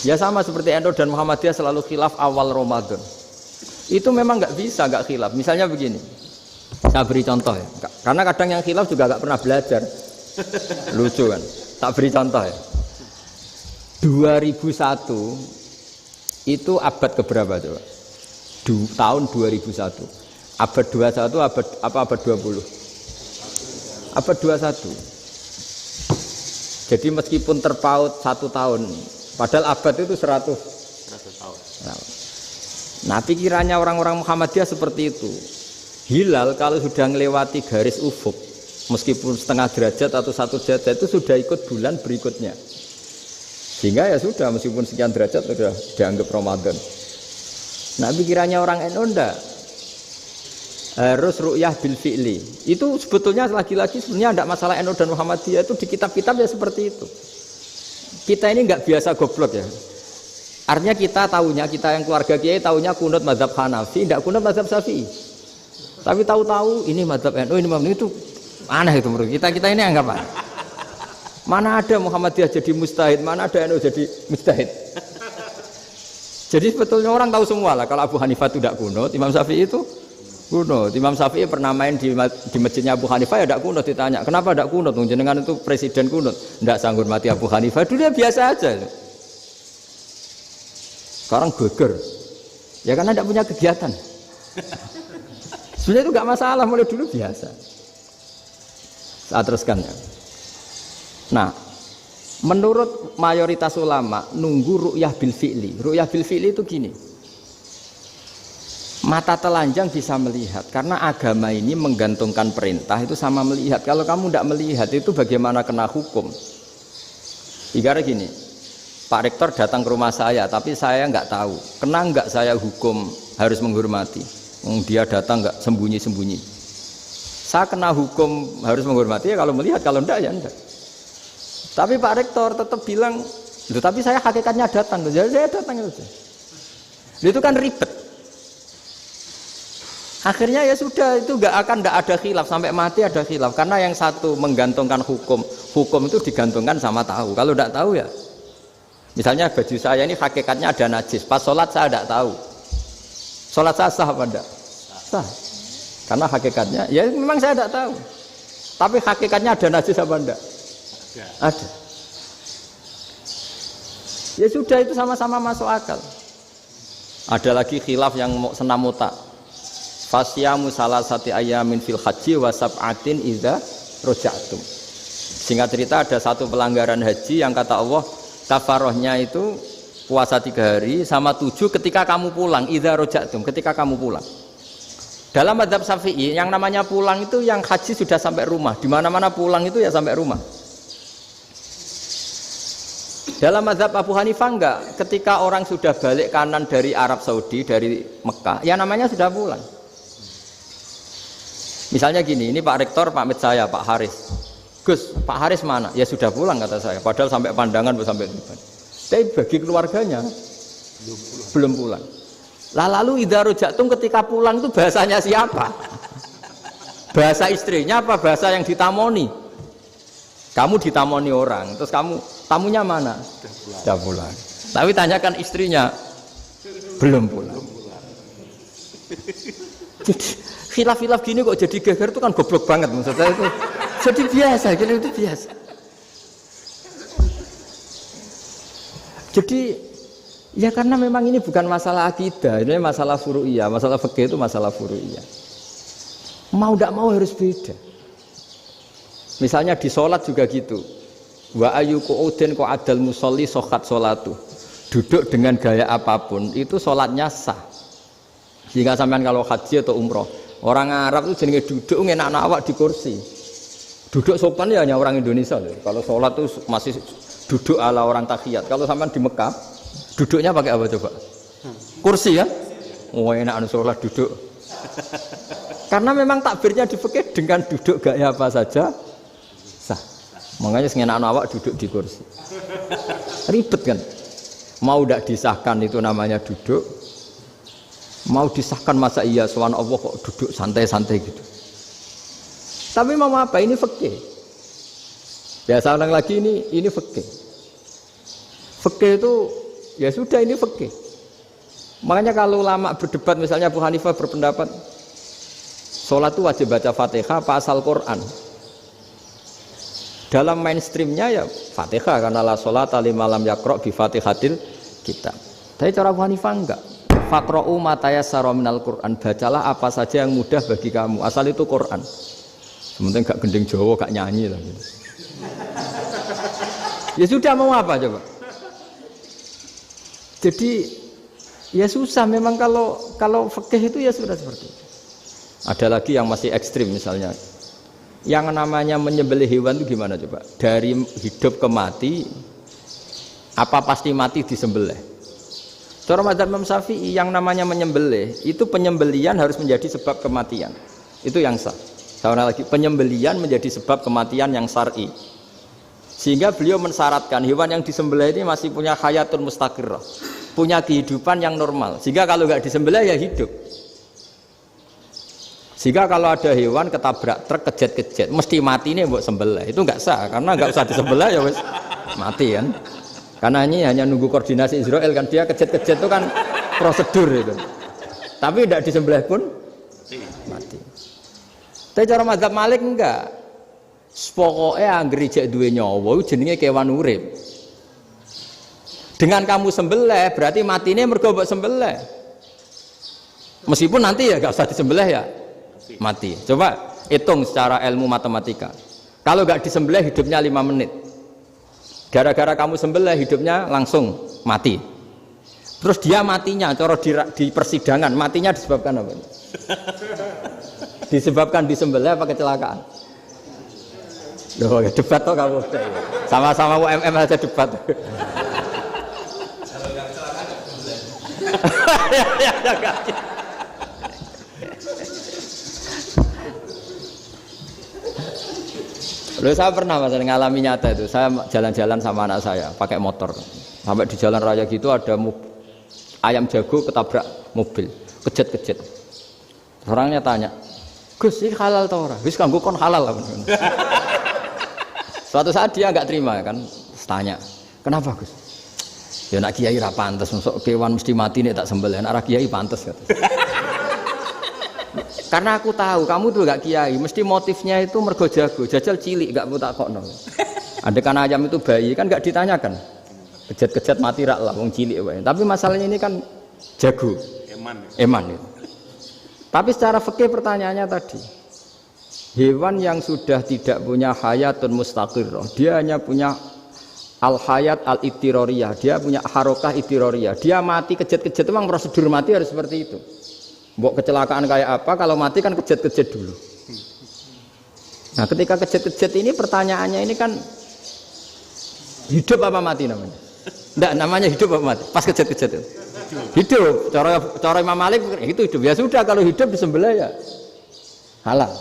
Ya sama seperti NU dan Muhammadiyah selalu khilaf awal Ramadan. Itu memang nggak bisa nggak khilaf. Misalnya begini, saya beri contoh ya. Karena kadang yang khilaf juga nggak pernah belajar. Lucu kan? Tak beri contoh ya. 2001 itu abad keberapa coba? Tahun 2001. Abad 21 abad 20? Abad 21. Jadi meskipun terpaut 1 tahun, padahal abad itu 100 tahun. Nah, pikirannya orang-orang Muhammadiyah seperti itu. Hilal kalau sudah melewati garis ufuk, meskipun setengah derajat atau 1 derajat itu sudah ikut bulan berikutnya. Sehingga ya sudah, meskipun sekian derajat sudah dianggap Ramadan. Nah, pikirannya orang NU enggak. Harus ru'yah bil fi'li. Itu sebetulnya lagi-lagi sebenarnya enggak masalah NU dan Muhammadiyah, itu di kitab-kitab ya seperti itu. Kita ini enggak biasa goblok ya. Artinya kita yang keluarga kiai tahunya kunut mazhab Hanafi, enggak kunut mazhab Syafi'i. Tapi tahu-tahu ini mazhab NU, ini mazhab itu aneh itu menurut kita ini anggap aneh. Mana ada Muhammadiyah jadi mustahid, mana ada NU jadi mustahid. Jadi sebetulnya orang tahu semua lah kalau Abu Hanifah itu tidak kunut, Imam Syafi'i itu kunut. Imam Syafi'i pernah main di masjidnya Abu Hanifah ya tidak kunut, ditanya kenapa tidak kunut? Jenengan itu presiden kunut, tidak sanggup mati Abu Hanifah. Dulu ya biasa aja. Sekarang geger, ya karena tidak punya kegiatan. Sebenarnya itu nggak masalah, mulai dulu biasa. Saya teruskan ya. Nah, menurut mayoritas ulama nunggu ru'yah bil fi'li. Ru'yah bil fi'li itu gini. Mata telanjang bisa melihat karena agama ini menggantungkan perintah itu sama melihat. Kalau kamu tidak melihat itu bagaimana kena hukum? Ibarat gini, Pak Rektor datang ke rumah saya tapi saya nggak tahu. Kena nggak saya hukum harus menghormati? Dia datang nggak sembunyi-sembunyi. Saya kena hukum harus menghormati ya kalau melihat, kalau enggak ya enggak. Tapi Pak Rektor tetap bilang, tapi saya hakikatnya datang, jadi saya datang itu. Itu kan ribet. Akhirnya ya sudah, itu nggak ada khilaf sampai mati ada khilaf karena yang satu menggantungkan hukum itu digantungkan sama tahu. Kalau tidak tahu ya, misalnya baju saya ini hakikatnya ada najis, pas sholat saya tidak tahu. Sholat saya sah apa enggak? Sah. Karena hakikatnya, ya memang saya tidak tahu. Tapi hakikatnya ada najis apa enggak? Ada. Ya sudah, itu sama-sama masuk akal. Ada lagi khilaf yang senam otak. Fasyamu salasati ayamin fil haji wa sab'atin idza raja'tum. Singkat cerita ada satu pelanggaran haji yang kata Allah kafarohnya itu puasa 3 hari sama 7 ketika kamu pulang, idza raja'tum, ketika kamu pulang. Dalam mazhab Syafi'i yang namanya pulang itu yang haji sudah sampai rumah. Di mana-mana pulang itu ya sampai rumah. Dalam mazhab Abu Hanifah enggak, ketika orang sudah balik kanan dari Arab Saudi, dari Mekah, ya namanya sudah pulang. Misalnya gini, ini Pak Rektor pamit saya, Pak Haris. Gus, Pak Haris mana? Ya sudah pulang kata saya, padahal sampai pandangan sampai depan. Tapi bagi keluarganya belum pulang. Lalu idza raja'tum ketika pulang itu bahasanya siapa? Bahasa istrinya apa bahasa yang ditamoni? Kamu ditamoni orang, terus tamunya mana? Sudah pulang. Tapi tanyakan istrinya, belum pulang. Jadi khilaf-khilaf gini kok jadi geger itu kan goblok banget maksud saya itu. Jadi biasa, gini itu biasa. Jadi ya karena memang ini bukan masalah akidah, ini masalah furu'iyah, masalah fikih itu masalah furu'iyah. Mau tidak mau harus beda. Misalnya di sholat juga gitu. Wa ayu qu'udin qu'adal musolli sokhat sholatu. Duduk dengan gaya apapun itu sholatnya sah. Sehingga sampean kalau haji atau umroh, orang Arab itu jenenge duduk ngenak awak di kursi. Duduk sopan ya hanya orang Indonesia loh. Kalau sholat itu masih duduk ala orang tahiyat. Kalau sampean di Mekah, duduknya pakai apa coba? Kursi ya? Oh enak sholat duduk. Karena memang takbirnya di fikih dengan duduk gaya apa saja sah. Makanya sengenak awak duduk di kursi. Ribet kan? Mau tidak disahkan itu namanya duduk. Mau disahkan masa iya soal Allah kok duduk santai-santai gitu. Tapi mau apa? Ini fikih. Biasa orang lagi ini fikih. Fikih itu Ya sudah ini fikih. Makanya kalau ulama berdebat misalnya Abu Hanifah berpendapat sholat itu wajib baca Fatihah apa asal Quran. Dalam mainstreamnya ya Fatihah karena la sholata liman lam yaqra' bi Fatihatil kitab. Tapi cara Abu Hanifah enggak. Faqra'u ma tayassara minal Qur'an. Bacalah apa saja yang mudah bagi kamu. Asal itu Quran. Sementara enggak gending Jawa, enggak nyanyi lah gitu. Ya sudah mau apa coba? Jadi ya susah memang kalau fikih itu ya sudah seperti itu. Ada lagi yang masih ekstrim misalnya. Yang namanya menyembelih hewan itu gimana coba? Dari hidup ke mati, apa pasti mati disembelih? Cara mazhab Imam Syafi'i yang namanya menyembelih itu penyembelian harus menjadi sebab kematian. Itu yang sah. Seorang lagi penyembelian menjadi sebab kematian yang syar'i. Sehingga beliau mensyaratkan hewan yang disembelih ini masih punya hayatun mustaqirrah, punya kehidupan yang normal. Sehingga kalau nggak disembelih ya hidup. Jika kalau ada hewan ketabrak truk kejet-kejet, mesti mati ini buat sembelih. Itu nggak sah, karena nggak usah disembelih ya wes mati kan. Karena ini hanya nunggu koordinasi Israel kan, dia kejet-kejet itu kan prosedur itu. Tapi tidak disembelih pun mati. Tapi cara mazhab Malik enggak. Pokoknya anggere jek duwe nyawa jenenge kewan urip. Dengan kamu sembelih berarti matine mergo mbok sembelih. Meskipun nanti ya nggak usah disembelih ya. Mati. Coba hitung secara ilmu matematika. Kalau nggak disembelih hidupnya 5 menit. Gara-gara kamu sembelih hidupnya langsung mati. Terus dia matinya, cara di persidangan matinya disebabkan apa? Disebabkan disembelih apa kecelakaan? Loh, ya debat toh kamu. Sama-sama UMM aja debat. Kalau nggak kecelakaan disembelih. Loh, saya pernah mas ngalami nyata itu, saya jalan-jalan sama anak saya pakai motor, sampai di jalan raya gitu ada ayam jago ketabrak mobil, kejet-kejet. Orangnya tanya, Gus ini halal tau ora? Wis kanggo kon halal. Suatu saat dia nggak terima kan, tanya, kenapa Gus? Ya nak kiai ra pantes, masuk kewan mesti mati nih tak sembelih, nak kiai pantes kata. Karena aku tahu kamu tuh gak kiai, mesti motifnya itu mergo jago, jajal cilik gak mau tak kokno. Adekan ayam itu bayi kan gak ditanyakan, kejet-kejet mati rak lah, wong cilik wae. Tapi masalahnya ini kan jago, eman. Gitu. Tapi secara fikih pertanyaannya tadi, hewan yang sudah tidak punya hayatun mustaqirrah, dia hanya punya al hayat al ittiroriyah, dia punya harokah ittiroriyah, dia mati kejet-kejet memang prosedur mati harus seperti itu. Mbok kecelakaan kayak apa, kalau mati kan kejet-kejet dulu. Nah ketika kejet-kejet ini pertanyaannya ini kan hidup apa mati namanya? Enggak, namanya hidup apa mati? Pas kejet-kejet itu hidup. Cara Imam Malik itu hidup. Ya sudah, kalau hidup disembelih ya halal.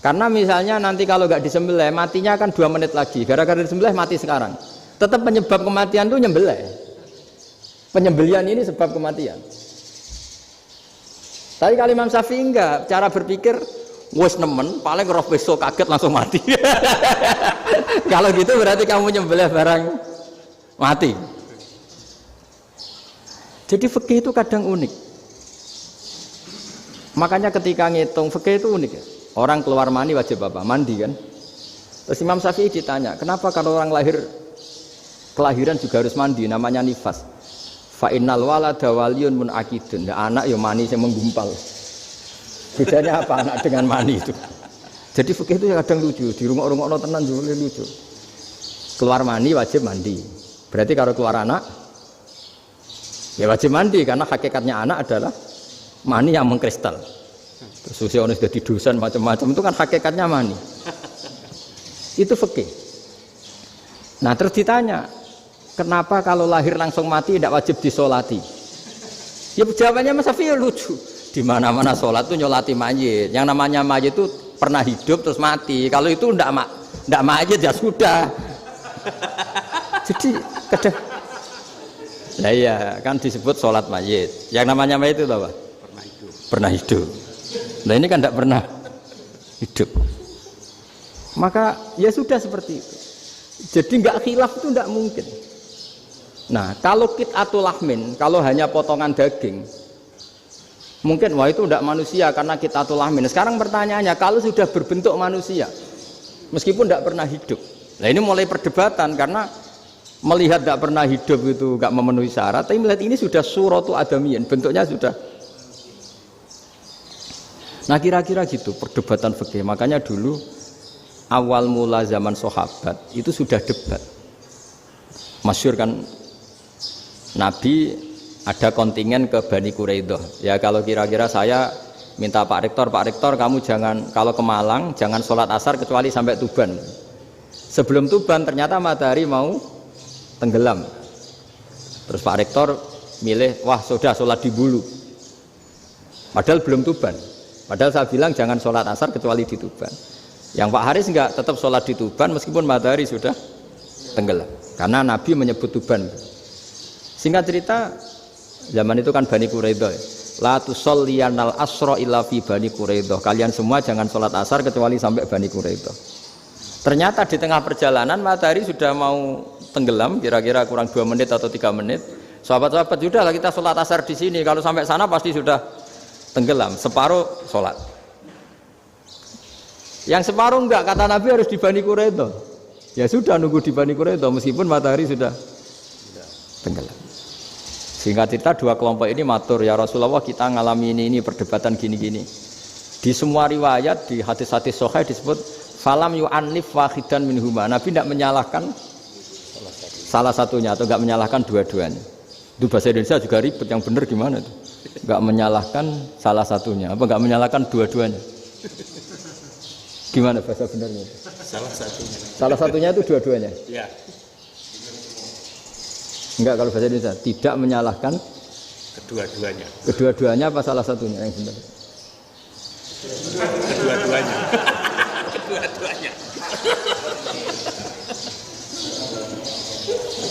Karena misalnya nanti kalau nggak disembelih matinya kan 2 menit lagi, gara-gara disembelih mati sekarang. Tetap penyebab kematian itu nyembelih. Penyembelian ini sebab kematian. Tapi kalau Imam Syafi'i enggak, cara berpikir wes nemen, paling roh besok kaget langsung mati. Kalau gitu berarti kamu nyembelih barang mati. Jadi fikih itu kadang unik. Makanya ketika ngitung fikih itu unik ya. Orang keluar mani wajib apa? Mandi kan. Terus Imam Syafi'i ditanya, kenapa kalau orang kelahiran juga harus mandi? Namanya nifas. Fa innal walada waliyun munaqidun. Ya, anak ya mani yang menggumpal. Bedanya apa anak dengan mani itu? Jadi fikih itu ya kadang lucu, di rungok-rungokno tenan juga lucu. Keluar mani wajib mandi. Berarti kalau keluar anak ya wajib mandi karena hakikatnya anak adalah mani yang mengkristal. Terus usia ono dadi dosan macam-macam itu kan hakikatnya mani. Itu fikih. Nah, terus ditanya, kenapa kalau lahir langsung mati tidak wajib disolati? Ya jawabannya Mas Syafi'i lucu. Di mana-mana sholat itu nyolati mayit. Yang namanya mayit itu pernah hidup terus mati. Kalau itu tidak mayit ya sudah. Jadi kadang, nah iya kan disebut sholat mayit. Yang namanya mayit itu apa? Pernah hidup. Nah ini kan tidak pernah hidup. Maka ya sudah seperti itu. Jadi nggak khilaf itu tidak mungkin. Nah, kalau qit'atul lahmin, kalau hanya potongan daging, mungkin wah itu tidak manusia karena qit'atul lahmin. Sekarang pertanyaannya, kalau sudah berbentuk manusia, meskipun tidak pernah hidup, nah ini mulai perdebatan karena melihat tidak pernah hidup itu nggak memenuhi syarat, tapi melihat ini sudah suratu adamiyin, bentuknya sudah. Nah kira-kira gitu perdebatan fikih. Makanya dulu awal mula zaman sahabat itu sudah debat. Masyhur kan Nabi ada kontingen ke Bani Quraidah. Ya kalau kira-kira saya minta Pak Rektor kamu jangan kalau ke Malang jangan sholat asar kecuali sampai Tuban. Sebelum Tuban ternyata matahari mau tenggelam. Terus Pak Rektor milih wah sudah sholat di Bulu. Padahal belum Tuban. Padahal saya bilang jangan sholat asar kecuali di Tuban. Yang Pak Haris enggak tetap sholat di Tuban meskipun matahari sudah tenggelam. Karena Nabi menyebut Tuban. Singkat cerita, zaman itu kan Bani Quraidah. La tusolliyanal asra illa fi Bani Quraidah. Kalian semua jangan sholat asar kecuali sampai Bani Quraidah. Ternyata di tengah perjalanan matahari sudah mau tenggelam, kira-kira kurang 2 menit atau 3 menit. Sahabat-sahabat sudahlah kita sholat asar di sini. Kalau sampai sana pasti sudah tenggelam. Separuh sholat. Yang separuh enggak, kata Nabi harus di Bani Quraidah. Ya sudah nunggu di Bani Quraidah meskipun matahari sudah tenggelam. Singkat cerita dua kelompok ini matur, ya Rasulullah kita ngalami ini perdebatan gini-gini. Di semua riwayat di hadis-hadis sahih disebut falam yu'annif wahidan minhuma. Nabi tidak menyalahkan salah satunya atau enggak menyalahkan dua-duanya. Itu bahasa Indonesia juga ribet, yang benar gimana itu? Enggak menyalahkan salah satunya, apa enggak menyalahkan dua-duanya? Gimana bahasa benarnya? Salah satunya. Salah satunya itu dua-duanya? Ya. Enggak, kalau bahasa Indonesia tidak menyalahkan Kedua-duanya. Kedua-duanya apa salah satunya yang benar? Kedua-duanya. Kedua-duanya.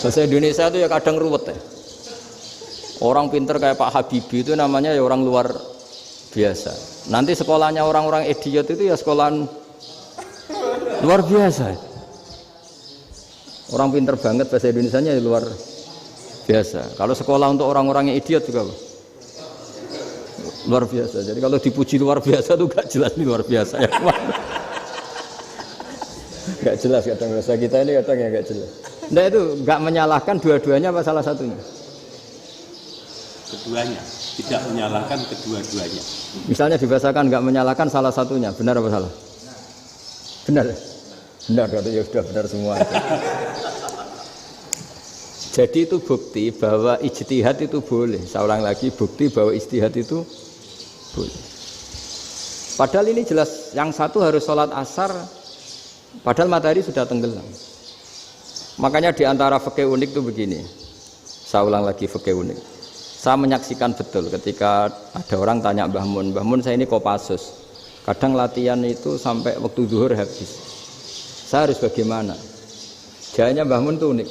Bahasa Indonesia itu ya kadang ruwet ya. Orang pinter kayak Pak Habibie itu namanya ya orang luar biasa. Nanti sekolahnya orang-orang idiot itu ya sekolahan luar biasa. Orang pinter banget bahasa Indonesianya ya luar biasa. Kalau sekolah untuk orang-orang yang idiot juga luar biasa. Jadi kalau dipuji luar biasa itu gak jelas ini luar biasa ya. Gak jelas kadang bahasa kita ini kadang ya gak jelas. Nah itu gak menyalahkan dua-duanya apa salah satunya? Keduanya. Tidak menyalahkan kedua-duanya. Misalnya dibahasakan gak menyalahkan salah satunya, benar apa salah? Benar. Benar, ya sudah benar semua. Jadi itu bukti bahwa ijtihad itu boleh. Saya ulang lagi, bukti bahwa ijtihad itu boleh. Padahal ini jelas yang satu harus sholat asar, padahal matahari sudah tenggelam. Makanya di antara fikih unik itu begini. Saya ulang lagi fikih unik. Saya menyaksikan betul ketika ada orang tanya Mbah Mun saya ini Kopassus. Kadang latihan itu sampai waktu zuhur habis. Saya harus bagaimana? Jawabnya Mbah Mun itu unik.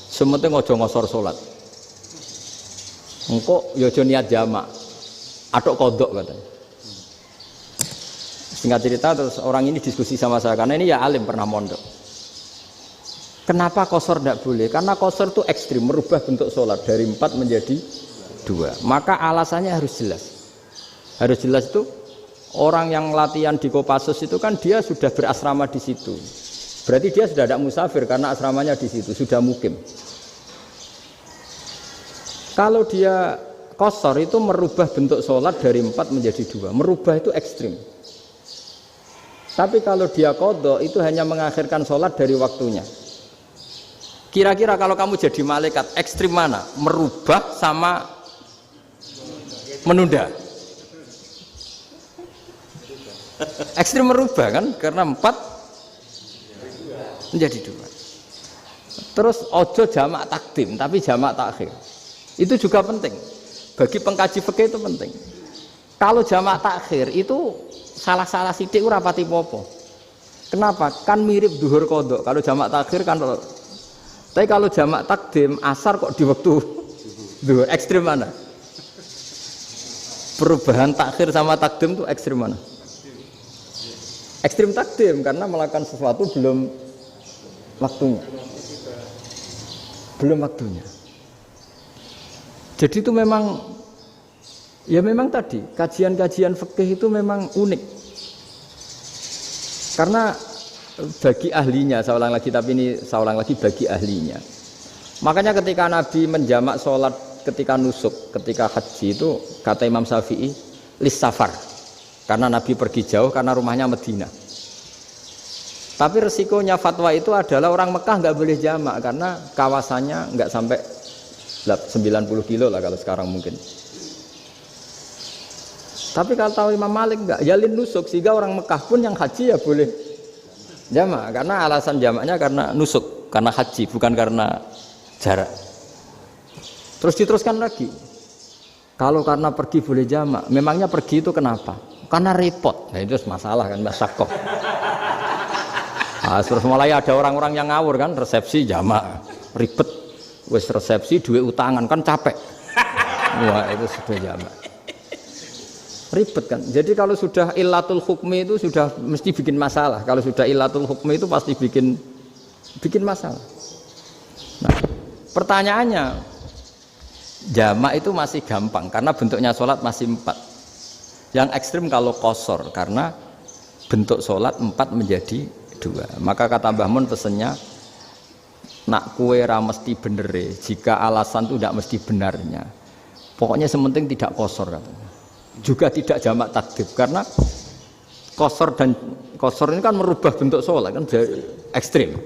Sementing ojo ngosor sholat. Engkau yojo niat jamak, atok kodok katanya. Singkat cerita terus orang ini diskusi sama saya karena ini ya alim pernah mondok. Kenapa kosor tidak boleh? Karena kosor itu ekstrim, merubah bentuk sholat dari 4 menjadi 2. Maka alasannya harus jelas. Harus jelas itu orang yang latihan di Kopassus itu kan dia sudah berasrama di situ. Berarti dia sudah tidak musafir karena asramanya di situ, sudah mukim. Kalau dia kosor itu merubah bentuk sholat dari 4 menjadi 2. Merubah itu ekstrim. Tapi kalau dia qadha itu hanya mengakhirkan sholat dari waktunya. Kira-kira kalau kamu jadi malaikat ekstrim mana? Merubah sama menunda? Ekstrim merubah kan? Karena 4 menjadi 2. Terus ojo jamak takdim tapi jamak takhir. Itu juga penting. Bagi pengkaji fikih itu penting. Kalau jamak takhir itu salah-salah sidik ora pati popo. Kenapa? Kan mirip duhur qadha. Kalau jamak takhir kan. Tapi kalau jamak takdim asar kok di waktu duhur, ekstrim mana? Perubahan takhir sama takdim itu ekstrim mana? Ekstrim takdim karena melakukan sesuatu belum waktunya. belum waktunya. Jadi itu memang, ya memang tadi kajian-kajian fikih itu memang unik. Karena bagi ahlinya, saya ulang lagi, tapi ini saya ulang lagi bagi ahlinya. Makanya ketika Nabi menjamak sholat ketika nusuk, ketika haji itu kata Imam Syafi'i lis safar, karena Nabi pergi jauh karena rumahnya Madinah. Tapi resikonya fatwa itu adalah orang Mekah nggak boleh jamak karena kawasannya nggak sampai 90 kilo lah kalau sekarang mungkin. Tapi kalau tahu Imam Malik nggak, yalin nusuk, sehingga orang Mekah pun yang haji ya boleh jamak, karena alasan jamaknya karena nusuk, karena haji, bukan karena jarak. Terus diteruskan lagi, kalau karena pergi boleh jamak, memangnya pergi itu kenapa? Karena repot. Nah itu masalah kan, masakoh. Nah, terus mulai ada orang-orang yang ngawur kan, resepsi jamak, ribet, wes resepsi duit utangan kan capek. Wah itu sudah jamak, ribet kan. Jadi kalau sudah illatul hukmi itu sudah mesti bikin masalah. Kalau sudah illatul hukmi itu pasti bikin masalah. Nah, pertanyaannya, jamak itu masih gampang karena bentuknya sholat masih 4. Yang ekstrim kalau qasar karena bentuk sholat 4 menjadi 2. Maka kata Mbah Mun pesennya, nak kue ra mesti benere, jika alasan itu tidak mesti benarnya. Pokoknya sementing tidak qasar katanya. Juga tidak jamak takdim karena qasar ini kan merubah bentuk sholat kan ekstrim.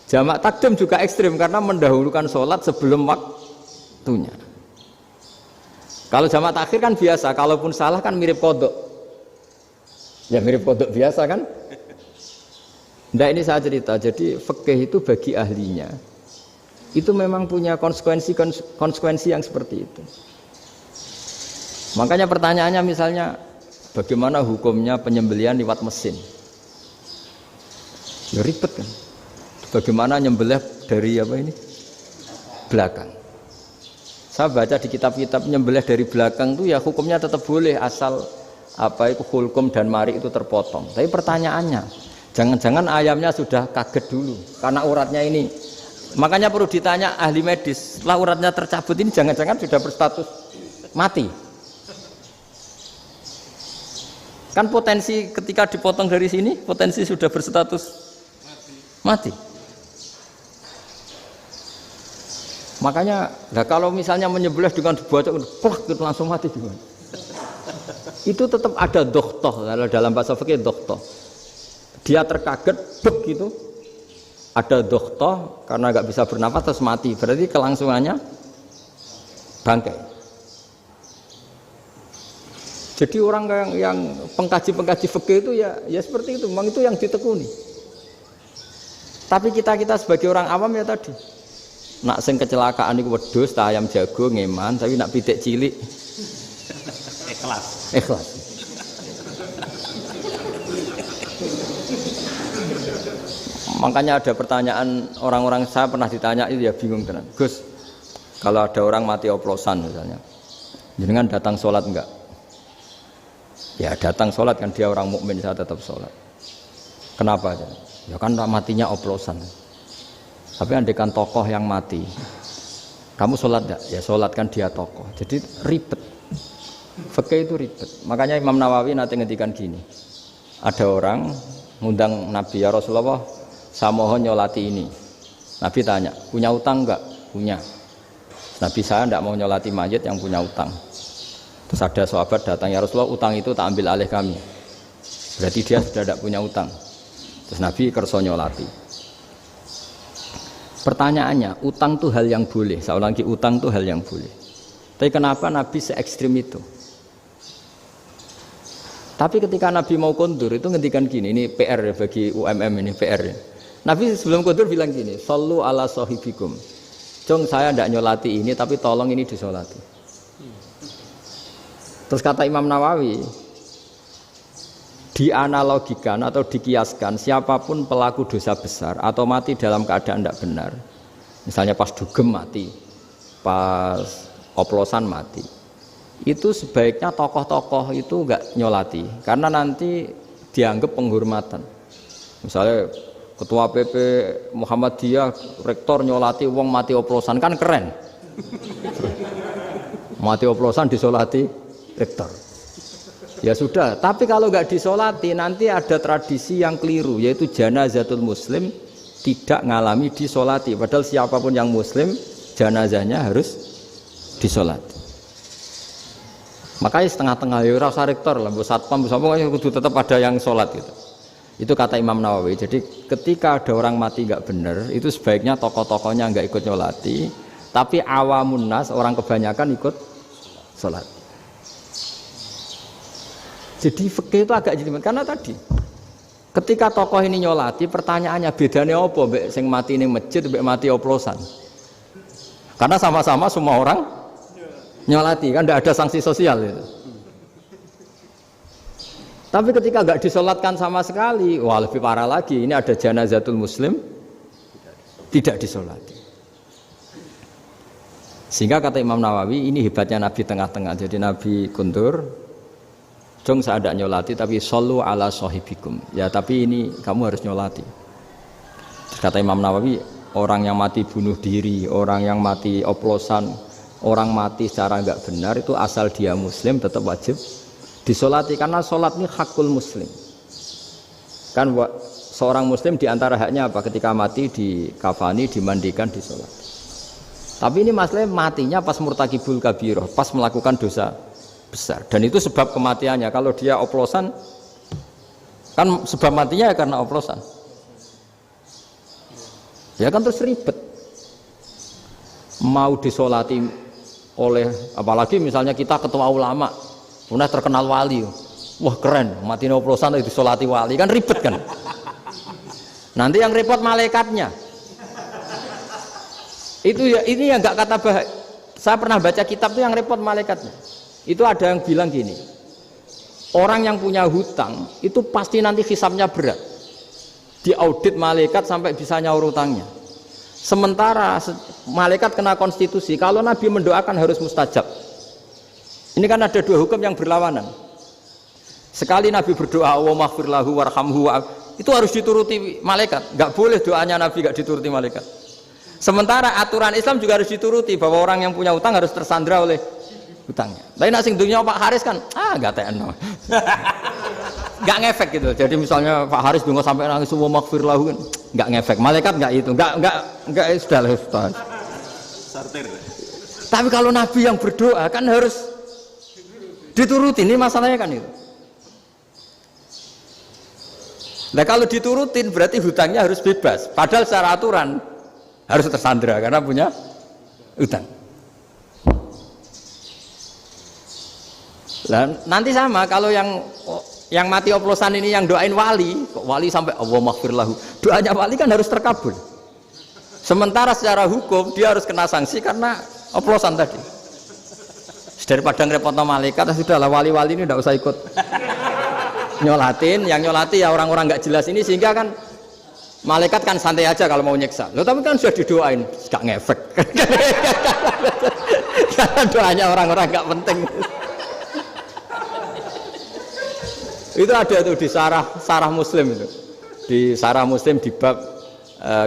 Jamak takdim juga ekstrim karena mendahulukan sholat sebelum waktunya. Kalau jamak takhir kan biasa, kalaupun salah kan mirip kodok. Ya mirip kodok biasa kan. Nah ini saya cerita, jadi fikih itu bagi ahlinya itu memang punya konsekuensi yang seperti itu. Makanya pertanyaannya misalnya, bagaimana hukumnya penyembelihan lewat mesin? Ya ribet kan. Bagaimana nyembelih dari apa ini? Belakang. Saya baca di kitab-kitab nyembelih dari belakang itu ya hukumnya tetap boleh asal apa itu hulkum dan mari itu terpotong. Tapi pertanyaannya, jangan-jangan ayamnya sudah kaget dulu karena uratnya ini. Makanya perlu ditanya ahli medis, setelah uratnya tercabut ini jangan-jangan sudah berstatus mati. Kan potensi ketika dipotong dari sini, potensi sudah berstatus mati. Makanya, nah kalau misalnya menyembelih dengan dibaca, plak gitu langsung mati gimana? Itu tetap ada dokhtoh, kalau dalam bahasa fikih dokhtoh. Dia terkaget, begitu, ada dokhtoh karena nggak bisa bernafas terus mati. Berarti kelangsungannya bangkai. Jadi orang yang pengkaji fikih itu ya seperti itu, memang itu yang ditekuni. Tapi kita sebagai orang awam ya tadi, nak sing kecelakaan iku wedhus ta ayam jago ngeman, tapi nak pitik cilik ikhlas. Makanya ada pertanyaan orang-orang, saya pernah ditanya itu ya bingung tenan. Gus, kalau ada orang mati oplosan misalnya, jenengan datang sholat enggak? Ya datang sholat kan, dia orang mukmin, saya tetap sholat. Kenapa? Ya kan matinya oplosan. Tapi andekan tokoh yang mati, kamu sholat enggak? Ya sholat kan dia tokoh. Jadi ribet. Fikih itu ribet. Makanya Imam Nawawi nanti ngendikan gini. Ada orang ngundang Nabi, ya Rasulullah, saya mohon nyolati ini. Nabi tanya, punya utang enggak? Punya. Nabi, saya enggak mau nyolati mayit yang punya utang. Terus ada sahabat datang, ya Rasulullah, utang itu tak ambil alih kami. Berarti dia sudah tidak punya utang. Terus Nabi kerso nyolati. Pertanyaannya, utang itu hal yang boleh. Saya ulangi, utang itu hal yang boleh. Tapi kenapa Nabi se-ekstrim itu? Tapi ketika Nabi mau kondur itu ngendikan gini, ini PR ya bagi UMM, ini PR ya. Nabi sebelum kondur bilang gini, sallu ala sahibikum. Jong saya tidak nyolati ini, tapi tolong ini disolati. Terus kata Imam Nawawi, dianalogikan atau dikiaskan siapapun pelaku dosa besar atau mati dalam keadaan tidak benar, misalnya pas dugem mati, pas oplosan mati, itu sebaiknya tokoh-tokoh itu enggak nyolati karena nanti dianggap penghormatan. Misalnya Ketua PP Muhammadiyah, rektor nyolati wong mati oplosan, kan keren. Mati oplosan disolati rektor. Ya sudah, tapi kalau nggak disolati nanti ada tradisi yang keliru, yaitu janazatul muslim tidak ngalami disolati. Padahal siapapun yang muslim, janazahnya harus disolati. Makanya setengah-tengah ya rasa rektor lah, bu satpam, bu satpam kudu tetap ada yang sholat gitu. Itu kata Imam Nawawi. Jadi ketika ada orang mati nggak benar, itu sebaiknya tokoh-tokohnya nggak ikut nyolati, tapi awamun nas, orang kebanyakan ikut sholat. Jadi fikih itu agak jelimet karena tadi ketika tokoh ini nyolati, pertanyaannya bedanya apa mbek sing mati ning masjid mbek mati oplosan? Karena sama-sama semua orang nyolati, kan tidak ada sanksi sosial itu. Tapi ketika nggak disolatkan sama sekali, wah lebih parah lagi. Ini ada janazatul muslim tidak disolati. Sehingga kata Imam Nawawi, ini hebatnya Nabi tengah-tengah. Jadi Nabi kundur, jong saya ada nyolati, tapi shollu ala sahibikum. Ya tapi ini kamu harus nyolati. Kata Imam Nawawi, orang yang mati bunuh diri, orang yang mati oplosan, orang mati secara enggak benar itu asal dia muslim tetap wajib disolati, karena sholat ini hakul muslim. Kan seorang muslim diantara haknya apa? Ketika mati dikafani, dimandikan, disolati. Tapi ini masalahnya matinya pas murtakibul kabiroh, pas melakukan dosa besar. Dan itu sebab kematiannya. Kalau dia oplosan, kan sebab matinya ya karena oplosan. Ya kan terus ribet. Mau disolati oleh, apalagi misalnya kita ketua ulama, punya terkenal wali, wah keren, mati oplosan itu disolati wali, kan ribet kan. Nanti yang repot malaikatnya. Itu ya, ini yang nggak kata bahaya. Saya pernah baca kitab itu yang repot malaikatnya. Itu ada yang bilang gini, orang yang punya hutang itu pasti nanti hisabnya berat, diaudit malaikat sampai bisa nyaur hutangnya. Sementara malaikat kena konstitusi, kalau Nabi mendoakan harus mustajab. Ini kan ada dua hukum yang berlawanan. Sekali Nabi berdoa, wa maghfir lahu warhamhu, itu harus dituruti malaikat. Nggak boleh doanya Nabi nggak dituruti malaikat. Sementara aturan Islam juga harus dituruti, bahwa orang yang punya hutang harus tersandra oleh hutangnya. Tapi nak sing dunia Pak Haris kan, nggak TNO. Nggak ngefek gitu. Jadi misalnya Pak Haris dungo sampai nangis semua maghfir lahu kan, nggak ngefek. Malaikat nggak itu, nggak sudah lah Ustaz. Sartir. Tapi kalau Nabi yang berdoa kan harus diturutin, ini masalahnya kan itu. Nah kalau diturutin berarti hutangnya harus bebas. Padahal secara aturan harus tersandra karena punya hutang. Nah, nanti sama kalau yang mati oplosan ini yang doain wali, kok wali sampai Allah maghfir lahu, doanya wali kan harus terkabul. Sementara secara hukum dia harus kena sanksi karena oplosan tadi. Daripada ngerepotno malaikat, sudahlah wali-wali ini tidak usah ikut nyolatin. Yang nyolati ya orang-orang nggak jelas ini, sehingga kan malaikat kan santai aja kalau mau nyiksa. Loh tapi kan sudah didoain, nggak ngefek. Karena doanya orang-orang nggak penting. Itu ada tuh di sarah Muslim itu. Di sarah Muslim di bab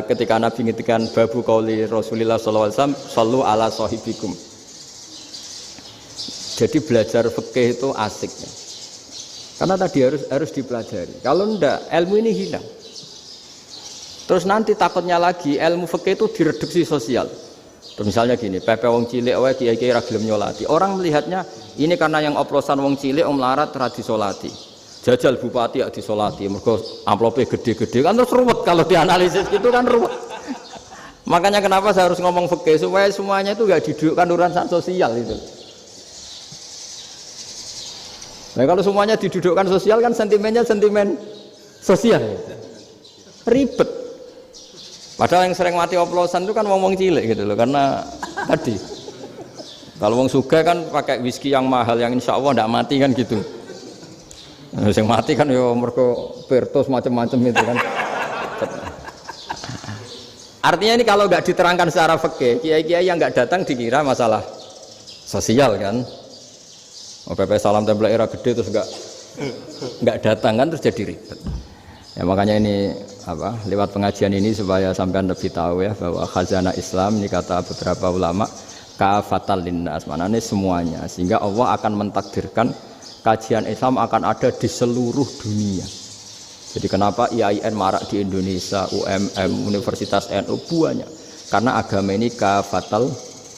ketika Nabi ngintikan babu qauli Rasulullah sallallahu alaihi wasallam sallu ala sahibikum. Jadi belajar fikih itu asik ya. Karena tadi harus dipelajari. Kalau enggak ilmu ini hilang. Terus nanti takutnya lagi ilmu fikih itu direduksi sosial. Terus misalnya gini, pepe wong cilik wae kiai-kiai ra gelem nyolati. Orang melihatnya ini karena yang oplosan wong cilik wong melarat ra disolati. Jajal bupati ya disolati, mergo amplopnya gede-gede kan terus ruwet kalau dianalisis gitu kan ruwet. Makanya kenapa saya harus ngomong fikih supaya semuanya itu enggak didudukkan urusan sosial itu. Nah kalau semuanya didudukkan sosial kan sentimennya sentimen sosial. Ribet. Padahal yang sering mati oplosan itu kan wong-wong cilik gitu loh, karena tadi kalau wong sugih kan pakai whisky yang mahal yang insya Allah tidak mati kan gitu. Yang mati kan ya mergo Pertos macam-macam itu kan. Artinya ini kalau nggak diterangkan secara fikih, kiai-kiai yang nggak datang dikira masalah sosial kan. PP salam template era gede terus nggak datang kan terus jadi ribet. Ya makanya ini lewat pengajian ini supaya sampean lebih tahu ya bahwa khazanah Islam ini kata beberapa ulama kafatal linnas, maknanya semuanya, sehingga Allah akan mentakdirkan kajian Islam akan ada di seluruh dunia. Jadi kenapa IAIN marak di Indonesia, UMM, Universitas NU banyak, karena agama ini kafatal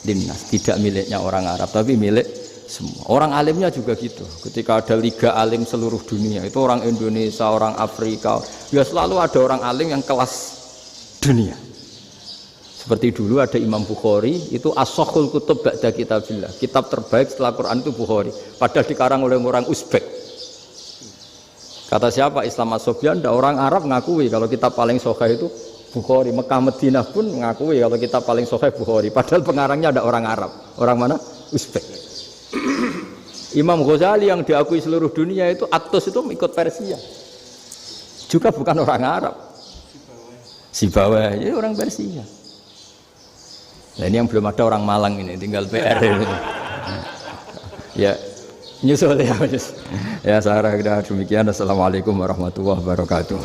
linnas, tidak miliknya orang Arab tapi milik semua. Orang alimnya juga gitu. Ketika ada liga alim seluruh dunia, itu orang Indonesia, orang Afrika, ya selalu ada orang alim yang kelas dunia. Seperti dulu ada Imam Bukhari, itu as-sakhul kutub ba'da kitabillah, kitab terbaik setelah Quran itu Bukhari, padahal dikarang oleh orang Uzbek. Kata siapa? Islam As-Sobyan, ada orang Arab ngakui kalau kitab paling sahih itu Bukhari. Mekah Madinah pun mengakui kalau kitab paling sahih Bukhari, padahal pengarangnya ada orang Arab. Orang mana? Uzbek. Imam Ghazali yang diakui seluruh dunia itu Atos itu ikut Persia, juga bukan orang Arab. Sibawai ini orang Persia. Nah ini yang belum ada orang Malang ini, tinggal PR ini. Ya, nyusul ya. Ya, saya kira demikian. Assalamualaikum warahmatullahi wabarakatuh.